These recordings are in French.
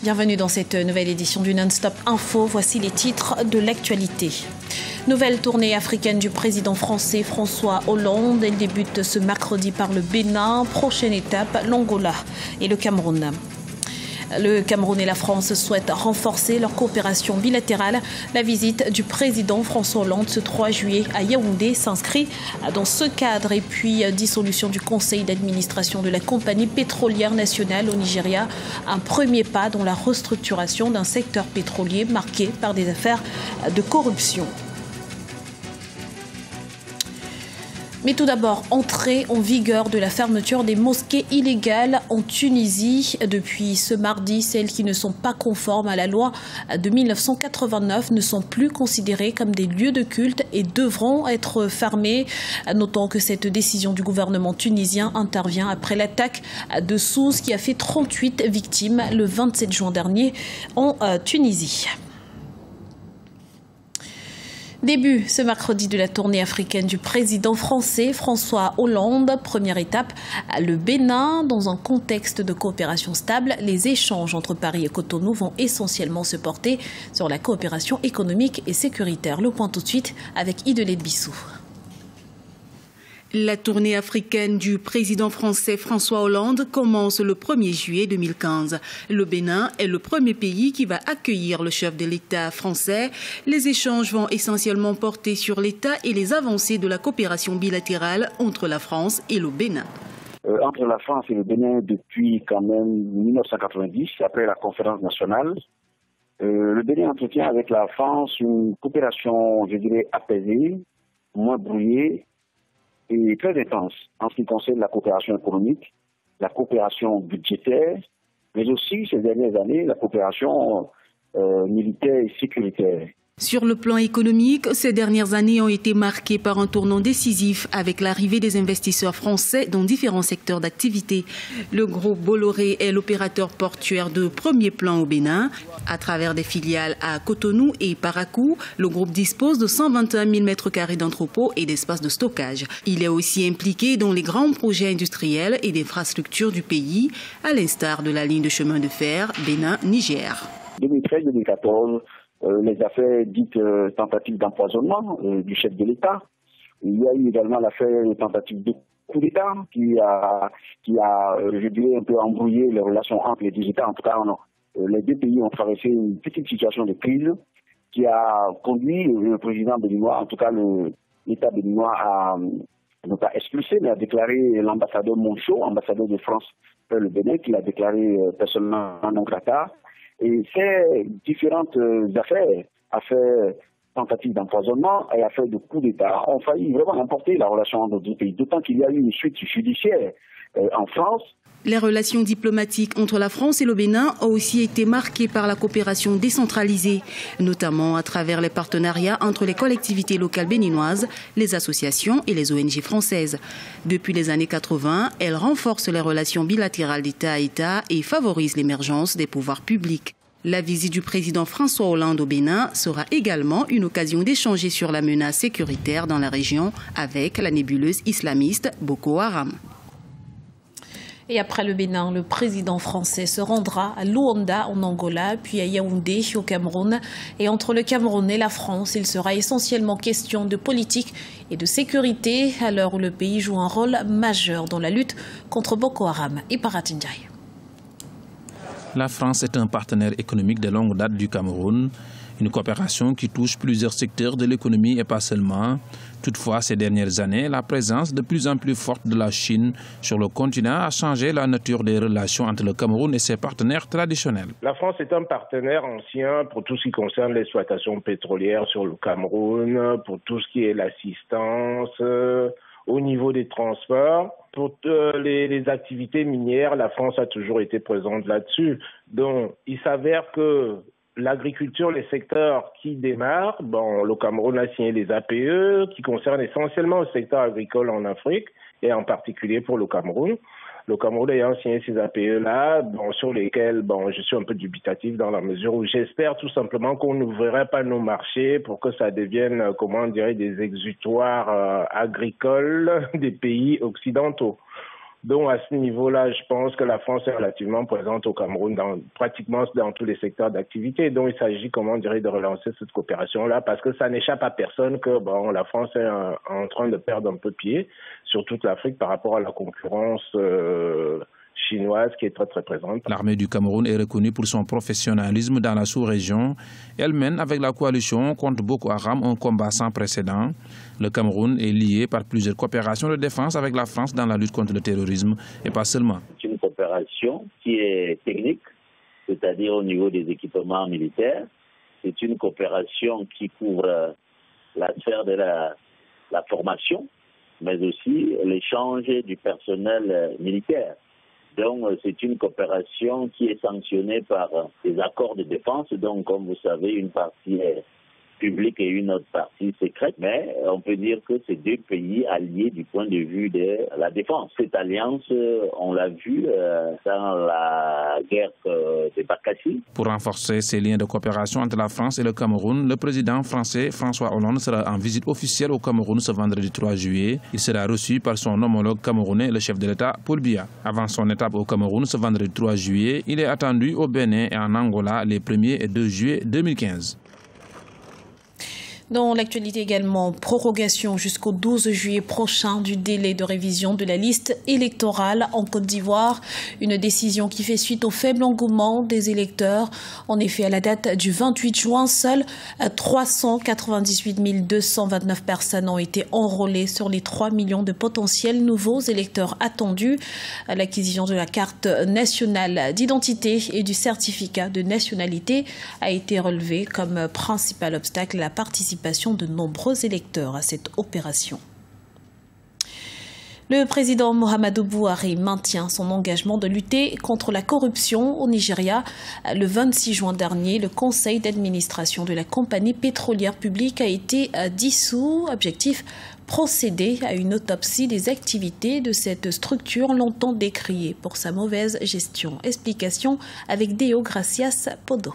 Bienvenue dans cette nouvelle édition du Non-Stop Info. Voici les titres de l'actualité. Nouvelle tournée africaine du président français François Hollande. Elle débute ce mercredi par le Bénin. Prochaine étape, l'Angola et le Cameroun. Le Cameroun et la France souhaitent renforcer leur coopération bilatérale. La visite du président François Hollande ce 3 juillet à Yaoundé s'inscrit dans ce cadre. Et puis, dissolution du conseil d'administration de la compagnie pétrolière nationale au Nigeria. Un premier pas dans la restructuration d'un secteur pétrolier marqué par des affaires de corruption. Mais tout d'abord, entrée en vigueur de la fermeture des mosquées illégales en Tunisie. Depuis ce mardi, celles qui ne sont pas conformes à la loi de 1989 ne sont plus considérées comme des lieux de culte et devront être fermées. Notons que cette décision du gouvernement tunisien intervient après l'attaque de Sousse qui a fait 38 victimes le 27 juin dernier en Tunisie. Début ce mercredi de la tournée africaine du président français François Hollande. Première étape, le Bénin. Dans un contexte de coopération stable, les échanges entre Paris et Cotonou vont essentiellement se porter sur la coopération économique et sécuritaire. Le point tout de suite avec Idelette Bissou. La tournée africaine du président français François Hollande commence le 1er juillet 2015. Le Bénin est le premier pays qui va accueillir le chef de l'État français. Les échanges vont essentiellement porter sur l'État et les avancées de la coopération bilatérale entre la France et le Bénin. Entre la France et le Bénin depuis quand même 1990, après la conférence nationale, le Bénin entretient avec la France une coopération, je dirais, apaisée, moins brouillée, et très intense en ce qui concerne la coopération économique, la coopération budgétaire, mais aussi ces dernières années la coopération militaire et sécuritaire. Sur le plan économique, ces dernières années ont été marquées par un tournant décisif avec l'arrivée des investisseurs français dans différents secteurs d'activité. Le groupe Bolloré est l'opérateur portuaire de premier plan au Bénin. À travers des filiales à Cotonou et Parakou, le groupe dispose de 121 000 m² d'entrepôts et d'espaces de stockage. Il est aussi impliqué dans les grands projets industriels et d'infrastructures du pays, à l'instar de la ligne de chemin de fer Bénin-Niger. 2013-2014, les affaires dites tentatives d'empoisonnement du chef de l'État. Il y a eu également l'affaire tentative de coup d'État qui a, je dirais, un peu embrouillé les relations entre les deux États. En tout cas, les deux pays ont traversé une petite situation de crise qui a conduit le président béninois, en tout cas l'État béninois, à ne pas expulser, mais à déclarer l'ambassadeur Monchot, ambassadeur de France vers le Bénin, qui l'a déclaré personnellement non grata. Et ces différentes affaires tentatives d'empoisonnement et affaires de coup d'État ont failli vraiment emporter la relation entre nos deux pays, d'autant qu'il y a eu une suite judiciaire en France. Les relations diplomatiques entre la France et le Bénin ont aussi été marquées par la coopération décentralisée, notamment à travers les partenariats entre les collectivités locales béninoises, les associations et les ONG françaises. Depuis les années 80, elles renforcent les relations bilatérales d'État à État et favorisent l'émergence des pouvoirs publics. La visite du président François Hollande au Bénin sera également une occasion d'échanger sur la menace sécuritaire dans la région avec la nébuleuse islamiste Boko Haram. Et après le Bénin, le président français se rendra à Luanda en Angola, puis à Yaoundé au Cameroun. Et entre le Cameroun et la France, il sera essentiellement question de politique et de sécurité, à l'heure où le pays joue un rôle majeur dans la lutte contre Boko Haram et Paratinjaï. La France est un partenaire économique de longue date du Cameroun, une coopération qui touche plusieurs secteurs de l'économie et pas seulement. Toutefois, ces dernières années, la présence de plus en plus forte de la Chine sur le continent a changé la nature des relations entre le Cameroun et ses partenaires traditionnels. La France est un partenaire ancien pour tout ce qui concerne l'exploitation pétrolière sur le Cameroun, pour tout ce qui est l'assistance au niveau des transports. Pour les activités minières, la France a toujours été présente là-dessus. Donc, il s'avère que l'agriculture, les secteurs qui démarrent, le Cameroun a signé les APE qui concernent essentiellement le secteur agricole en Afrique et en particulier pour le Cameroun. Le Cameroun ayant signé ces APE-là, sur lesquels je suis un peu dubitatif dans la mesure où j'espère tout simplement qu'on n'ouvrirait pas nos marchés pour que ça devienne, des exutoires agricoles des pays occidentaux. Donc à ce niveau-là, je pense que la France est relativement présente au Cameroun pratiquement dans tous les secteurs d'activité. Donc il s'agit, de relancer cette coopération-là parce que ça n'échappe à personne que la France est en train de perdre un peu pied sur toute l'Afrique par rapport à la concurrence chinoise qui est très très présente. L'armée du Cameroun est reconnue pour son professionnalisme dans la sous-région. Elle mène avec la coalition contre Boko Haram un combat sans précédent. Le Cameroun est lié par plusieurs coopérations de défense avec la France dans la lutte contre le terrorisme et pas seulement. C'est une coopération qui est technique, c'est-à-dire au niveau des équipements militaires. C'est une coopération qui couvre la sphère de la formation, mais aussi l'échange du personnel militaire. Donc, c'est une coopération qui est sanctionnée par des accords de défense. Donc, comme vous savez, une partie est publique et une autre partie secrète. Mais on peut dire que c'est deux pays alliés du point de vue de la défense. Cette alliance, on l'a vu dans la guerre de Bakassi. Pour renforcer ces liens de coopération entre la France et le Cameroun, le président français François Hollande sera en visite officielle au Cameroun ce vendredi 3 juillet. Il sera reçu par son homologue camerounais, le chef de l'État, Paul Biya. Avant son étape au Cameroun ce vendredi 3 juillet, il est attendu au Bénin et en Angola les 1er et 2 juillet 2015. Dans l'actualité également, prorogation jusqu'au 12 juillet prochain du délai de révision de la liste électorale en Côte d'Ivoire. Une décision qui fait suite au faible engouement des électeurs. En effet, à la date du 28 juin, seules 398 229 personnes ont été enrôlées sur les 3 millions de potentiels nouveaux électeurs attendus. L'acquisition de la carte nationale d'identité et du certificat de nationalité a été relevée comme principal obstacle à la participation de nombreux électeurs à cette opération. Le président Muhammadu Buhari maintient son engagement de lutter contre la corruption au Nigeria. Le 26 juin dernier, le conseil d'administration de la compagnie pétrolière publique a été dissous. Objectif, procéder à une autopsie des activités de cette structure longtemps décriée pour sa mauvaise gestion. Explication avec Deo Gracias Podo.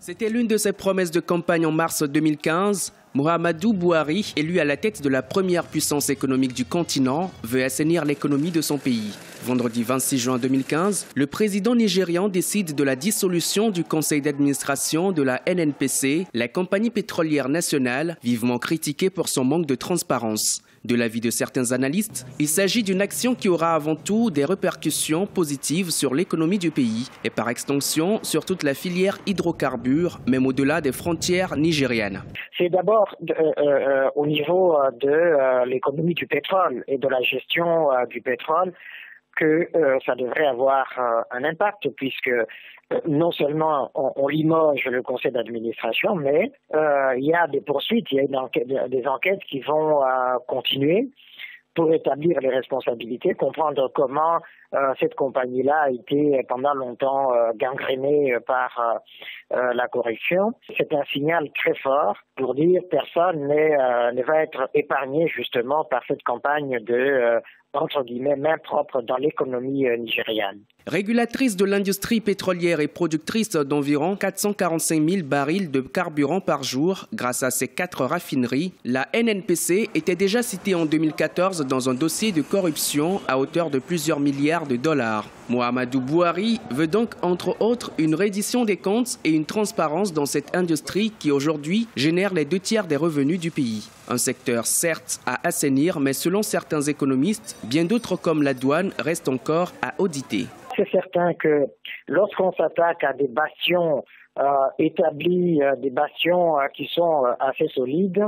C'était l'une de ses promesses de campagne en mars 2015. Muhammadu Buhari, élu à la tête de la première puissance économique du continent, veut assainir l'économie de son pays. Vendredi 26 juin 2015, le président nigérian décide de la dissolution du conseil d'administration de la NNPC, la compagnie pétrolière nationale, vivement critiquée pour son manque de transparence. De l'avis de certains analystes, il s'agit d'une action qui aura avant tout des répercussions positives sur l'économie du pays et par extension sur toute la filière hydrocarbures, même au-delà des frontières nigériennes. C'est d'abord au niveau de l'économie du pétrole et de la gestion du pétrole que ça devrait avoir un impact puisque non seulement on limoge le conseil d'administration, mais il y a des poursuites, il y a des enquêtes qui vont continuer pour établir les responsabilités, comprendre comment cette compagnie-là a été pendant longtemps gangrénée par la corruption. C'est un signal très fort pour dire que personne ne va être épargné justement par cette campagne de entre guillemets, main propre dans l'économie nigériane. Régulatrice de l'industrie pétrolière et productrice d'environ 445 000 barils de carburant par jour grâce à ses 4 raffineries, la NNPC était déjà citée en 2014 dans un dossier de corruption à hauteur de plusieurs milliards de dollars. Muhammadu Buhari veut donc entre autres une reddition des comptes et une transparence dans cette industrie qui aujourd'hui génère les 2/3 des revenus du pays. Un secteur certes à assainir, mais selon certains économistes, bien d'autres comme la douane restent encore à auditer. C'est certain que lorsqu'on s'attaque à des bastions établis, des bastions qui sont assez solides,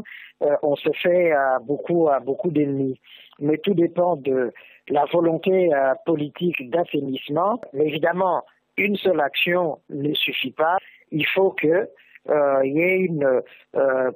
on se fait beaucoup d'ennemis. Mais tout dépend de la volonté politique d'assainissement. Mais évidemment, une seule action ne suffit pas. Il faut que il y ait une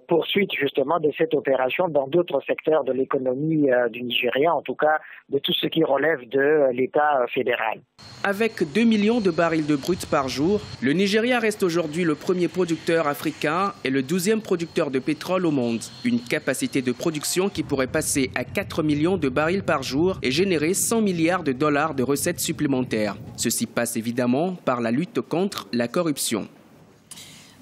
poursuite justement de cette opération dans d'autres secteurs de l'économie du Nigeria, en tout cas de tout ce qui relève de l'État fédéral. Avec 2 millions de barils de brut par jour, le Nigeria reste aujourd'hui le premier producteur africain et le 12e producteur de pétrole au monde. Une capacité de production qui pourrait passer à 4 millions de barils par jour et générer 100 milliards de dollars de recettes supplémentaires. Ceci passe évidemment par la lutte contre la corruption.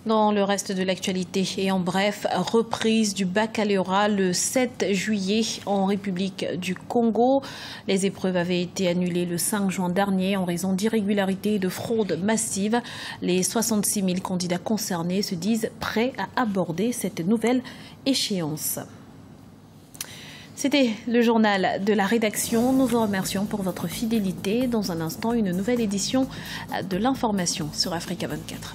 Dans le reste de l'actualité et en bref, reprise du baccalauréat le 7 juillet en République du Congo. Les épreuves avaient été annulées le 5 juin dernier en raison d'irrégularités et de fraudes massives. Les 66 000 candidats concernés se disent prêts à aborder cette nouvelle échéance. C'était le journal de la rédaction. Nous vous remercions pour votre fidélité. Dans un instant, une nouvelle édition de l'information sur Africa 24.